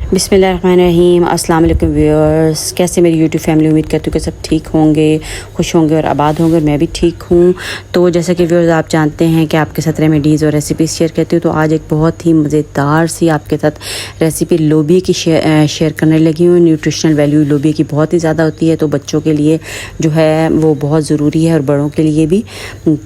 बिस्मिल्लाहिर्रहमानिर्रहीम। अस्सलाम वालेकुम व्यूअर्स, कैसे मेरी यूट्यूब फैमिली, उम्मीद करती हूँ कि सब ठीक होंगे, खुश होंगे और आबाद होंगे और मैं भी ठीक हूँ। तो जैसा कि व्यूअर्स आप जानते हैं कि आपके साथ रेमेडीज़ और रेसिपीज़ शेयर करती हूँ, तो आज एक बहुत ही मज़ेदार सी आपके साथ रेसिपी लोबिया की शेयर करने लगी हूँ। न्यूट्रिशनल वैल्यू लोबिया की बहुत ही ज़्यादा होती है, तो बच्चों के लिए जो है वो बहुत ज़रूरी है और बड़ों के लिए भी।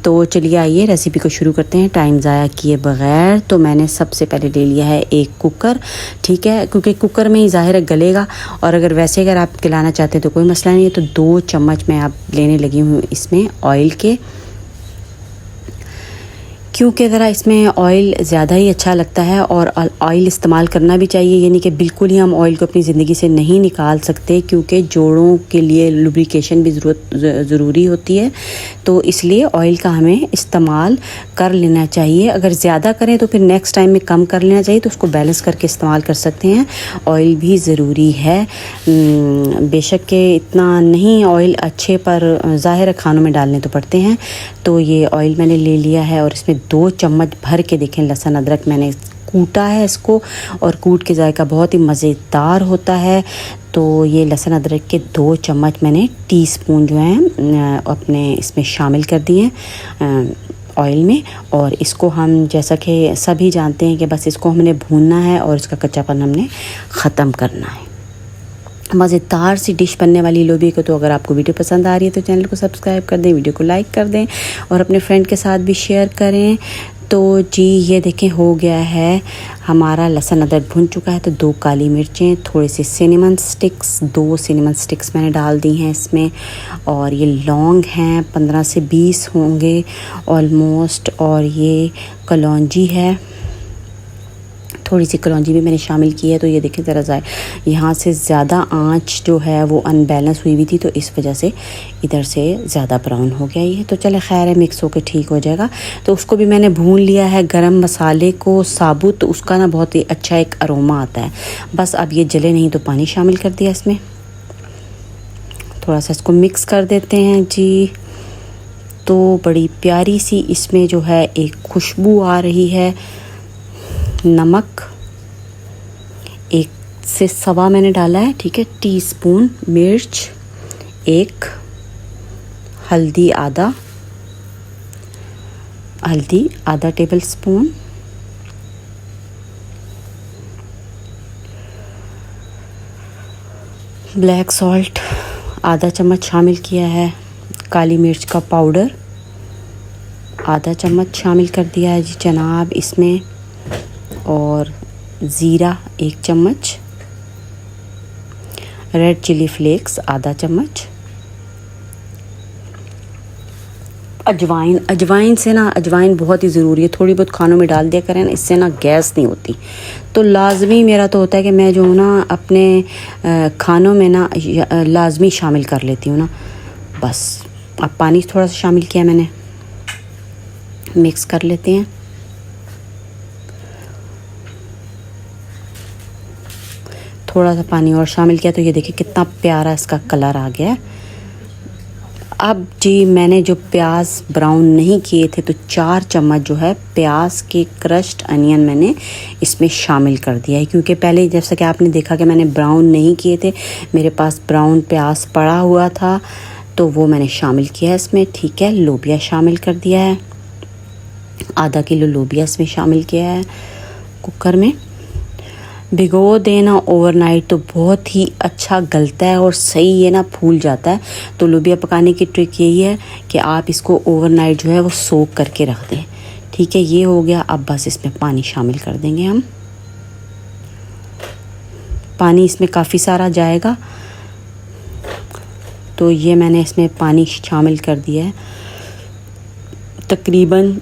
तो चलिए आइए रेसिपी को शुरू करते हैं टाइम ज़ाया किए बग़ैर। तो मैंने सबसे पहले ले लिया है एक कुकर, ठीक है, क्योंकि कुकर में ही ज़ाहिर है गलेगा, और अगर आप खिलाना चाहते हैं तो कोई मसला नहीं है। तो 2 चम्मच मैं आप लेने लगी हूँ इसमें ऑयल के, क्योंकि ज़रा इसमें ऑयल ज़्यादा ही अच्छा लगता है और ऑयल इस्तेमाल करना भी चाहिए। यानी कि बिल्कुल ही हम ऑयल को अपनी ज़िंदगी से नहीं निकाल सकते, क्योंकि जोड़ों के लिए लुब्रिकेशन भी ज़रूरी होती है। तो इसलिए ऑयल का हमें इस्तेमाल कर लेना चाहिए। अगर ज़्यादा करें तो फिर नेक्स्ट टाइम में कम कर लेना चाहिए, तो उसको बैलेंस करके इस्तेमाल कर सकते हैं। ऑयल भी ज़रूरी है, बेशक के इतना नहीं ऑयल अच्छे, पर ज़ाहिर खानों में डालने तो पड़ते हैं। तो ये ऑयल मैंने ले लिया है और इसमें 2 चम्मच भर के देखें लहसुन अदरक मैंने कूटा है इसको, और कूट के जायका बहुत ही मज़ेदार होता है। तो ये लहसुन अदरक के 2 चम्मच मैंने टीस्पून जो हैं अपने इसमें शामिल कर दिए ऑयल में। और इसको हम, जैसा कि सभी जानते हैं कि बस इसको हमने भूनना है और इसका कच्चापन हमने ख़त्म करना है। मज़ेदार सी डिश बनने वाली लोबिया को, तो अगर आपको वीडियो पसंद आ रही है तो चैनल को सब्सक्राइब कर दें, वीडियो को लाइक कर दें और अपने फ्रेंड के साथ भी शेयर करें। तो जी ये देखें हो गया है हमारा लहसुन अदरक भुन चुका है। तो 2 काली मिर्चें, थोड़े से सिनेमन स्टिक्स, 2 सिनेमन स्टिक्स मैंने डाल दी हैं इसमें, और ये लौंग हैं 15 से 20 होंगे ऑलमोस्ट, और ये कलौंजी है, थोड़ी सी कलौंजी भी मैंने शामिल की है। तो ये देखें ज़रा यहाँ से ज़्यादा आंच जो है वो अनबैलेंस हुई थी, तो इस वजह से इधर से ज़्यादा ब्राउन हो गया ये। तो चले खैर है, मिक्स होकर ठीक हो जाएगा। तो उसको भी मैंने भून लिया है, गरम मसाले को साबुत, तो उसका ना बहुत ही अच्छा एक अरोमा आता है। बस अब ये जले नहीं, तो पानी शामिल कर दिया इसमें, थोड़ा सा इसको मिक्स कर देते हैं जी। तो बड़ी प्यारी सी इसमें जो है एक खुशबू आ रही है। नमक 1 से सवा मैंने डाला है, ठीक है, टीस्पून मिर्च 1, हल्दी आधा टेबल स्पून, ब्लैक सॉल्ट आधा चम्मच शामिल किया है, काली मिर्च का पाउडर आधा चम्मच शामिल कर दिया है जी जनाब इसमें, और ज़ीरा 1 चम्मच, रेड चिली फ्लेक्स आधा चम्मच, अजवाइन से ना, अजवाइन बहुत ही ज़रूरी है, थोड़ी बहुत खानों में डाल दिया करें ना, इससे ना गैस नहीं होती। तो लाजमी मेरा तो होता है कि मैं जो हूँ ना अपने खानों में ना लाजमी शामिल कर लेती हूँ ना। बस अब पानी थोड़ा सा शामिल किया मैंने, मिक्स कर लेते हैं। थोड़ा सा पानी और शामिल किया, तो ये देखिए कितना प्यारा इसका कलर आ गया है। अब जी मैंने जो प्याज ब्राउन नहीं किए थे, तो 4 चम्मच जो है प्याज के क्रश्ड अनियन मैंने इसमें शामिल कर दिया है, क्योंकि पहले जैसा कि आपने देखा कि मैंने ब्राउन नहीं किए थे, मेरे पास ब्राउन प्याज पड़ा हुआ था, तो वो मैंने शामिल किया है इसमें, ठीक है। लोबिया शामिल कर दिया है, आधा किलो लोबिया इसमें शामिल किया है कुकर में। भिगो देना ओवरनाइट, तो बहुत ही अच्छा गलता है और सही है ना, फूल जाता है। तो लोबिया पकाने की ट्रिक यही है कि आप इसको ओवरनाइट जो है वो सोक करके रख दें, ठीक है। ये हो गया। अब बस इसमें पानी शामिल कर देंगे हम, पानी इसमें काफ़ी सारा जाएगा, तो ये मैंने इसमें पानी शामिल कर दिया है। तकरीबन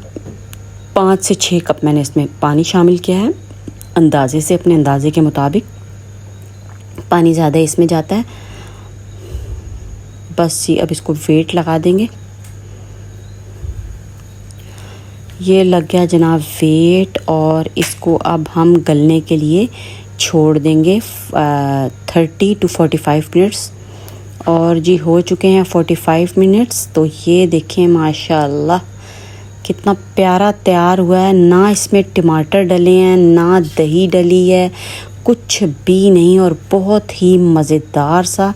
5 से 6 कप मैंने इसमें पानी शामिल किया है, अंदाजे से, अपने अंदाजे के मुताबिक। पानी ज़्यादा इसमें जाता है। बस जी अब इसको वेट लगा देंगे। ये लग गया जनाब वेट, और इसको अब हम गलने के लिए छोड़ देंगे 30 to 45 मिनट्स। और जी हो चुके हैं 45 मिनट्स। तो ये देखें माशाल्लाह कितना प्यारा तैयार हुआ है। ना इसमें टमाटर डले हैं, ना दही डली है, कुछ भी नहीं और बहुत ही मज़ेदार सा।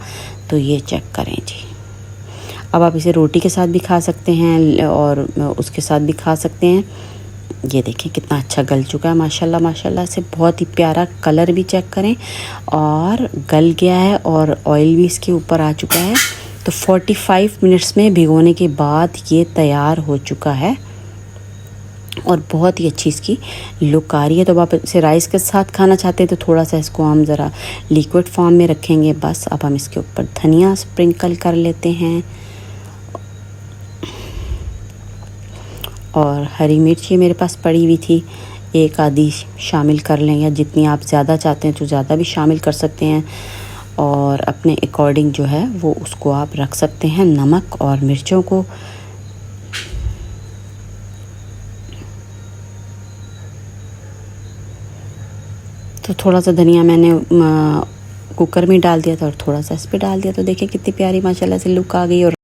तो ये चेक करें जी। अब आप इसे रोटी के साथ भी खा सकते हैं और उसके साथ भी खा सकते हैं। ये देखें कितना अच्छा गल चुका है माशाल्लाह माशाल्लाह से। बहुत ही प्यारा कलर भी चेक करें और गल गया है और ऑयल भी इसके ऊपर आ चुका है। तो 45 मिनट्स में भिगोने के बाद ये तैयार हो चुका है और बहुत ही अच्छी इसकी लुक आ रही है। तो अब आप इसे राइस के साथ खाना चाहते हैं तो थोड़ा सा इसको हम ज़रा लिक्विड फॉर्म में रखेंगे बस। अब हम इसके ऊपर धनिया स्प्रिंकल कर लेते हैं और हरी मिर्ची मेरे पास पड़ी हुई थी, एक आधी शामिल कर लें, या जितनी आप ज़्यादा चाहते हैं तो ज़्यादा भी शामिल कर सकते हैं और अपने अकॉर्डिंग जो है वो उसको आप रख सकते हैं। नमक और मिर्चों को तो थोड़ा सा धनिया मैंने कुकर में डाल दिया था और थोड़ा सा इस पर डाल दिया। तो देखिए कितनी प्यारी माशाल्लाह से लुक आ गई और